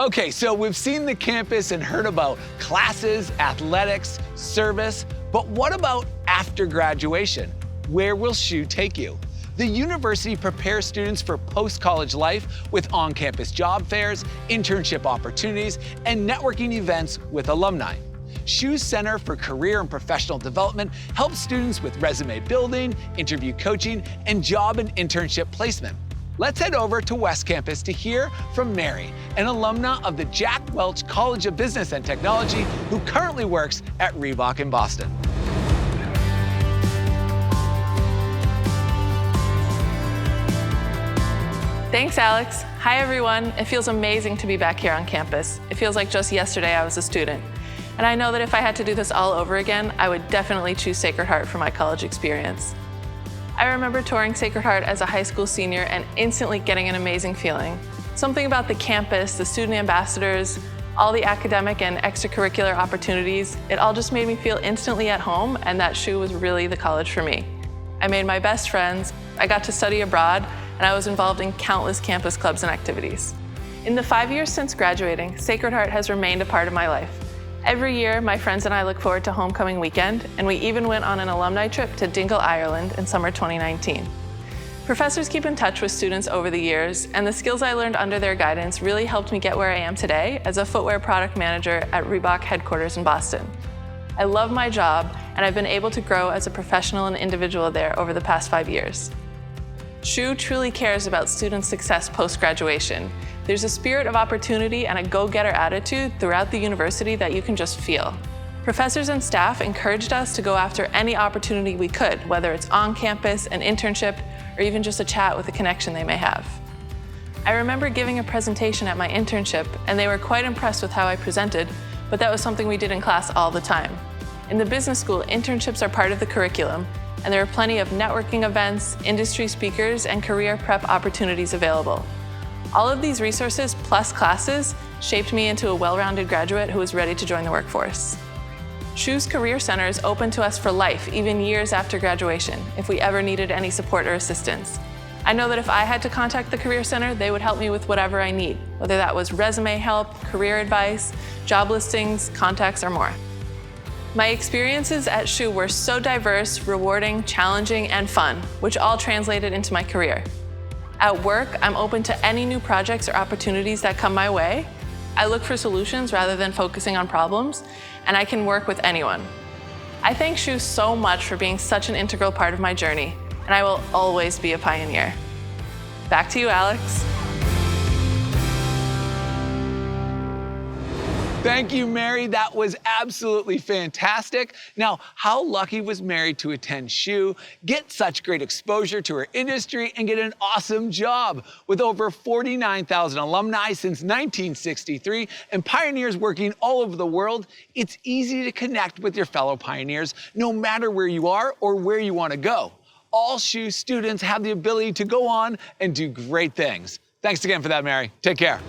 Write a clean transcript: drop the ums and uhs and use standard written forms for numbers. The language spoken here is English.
Okay, so we've seen the campus and heard about classes, athletics, service, but what about after graduation? Where will SHU take you? The university prepares students for post-college life with on-campus job fairs, internship opportunities, and networking events with alumni. SHU's Center for Career and Professional Development helps students with resume building, interview coaching, and job and internship placement. Let's head over to West Campus to hear from Mary, an alumna of the Jack Welch College of Business and Technology who currently works at Reebok in Boston. Thanks, Alex. Hi, everyone. It feels amazing to be back here on campus. It feels like just yesterday I was a student. And I know that if I had to do this all over again, I would definitely choose Sacred Heart for my college experience. I remember touring Sacred Heart as a high school senior and instantly getting an amazing feeling. Something about the campus, the student ambassadors, all the academic and extracurricular opportunities, it all just made me feel instantly at home, and that SHU was really the college for me. I made my best friends, I got to study abroad, and I was involved in countless campus clubs and activities. In the 5 years since graduating, Sacred Heart has remained a part of my life. Every year, my friends and I look forward to homecoming weekend, and we even went on an alumni trip to Dingle, Ireland in summer 2019. Professors keep in touch with students over the years, and the skills I learned under their guidance really helped me get where I am today as a footwear product manager at Reebok headquarters in Boston. I love my job, and I've been able to grow as a professional and individual there over the past 5 years. SHU truly cares about student success post-graduation. There's a spirit of opportunity and a go-getter attitude throughout the university that you can just feel. Professors and staff encouraged us to go after any opportunity we could, whether it's on campus, an internship, or even just a chat with a connection they may have. I remember giving a presentation at my internship, and they were quite impressed with how I presented, but that was something we did in class all the time. In the business school, internships are part of the curriculum, and there are plenty of networking events, industry speakers, and career prep opportunities available. All of these resources, plus classes, shaped me into a well-rounded graduate who is ready to join the workforce. SHU's Career Center is open to us for life, even years after graduation, if we ever needed any support or assistance. I know that if I had to contact the Career Center, they would help me with whatever I need, whether that was resume help, career advice, job listings, contacts, or more. My experiences at SHU were so diverse, rewarding, challenging, and fun, which all translated into my career. At work, I'm open to any new projects or opportunities that come my way. I look for solutions rather than focusing on problems, and I can work with anyone. I thank SHU so much for being such an integral part of my journey, and I will always be a pioneer. Back to you, Alex. Thank you, Mary. That was absolutely fantastic. Now, how lucky was Mary to attend SHU, get such great exposure to her industry, and get an awesome job? With over 49,000 alumni since 1963 and pioneers working all over the world, it's easy to connect with your fellow pioneers no matter where you are or where you want to go. All SHU students have the ability to go on and do great things. Thanks again for that, Mary. Take care.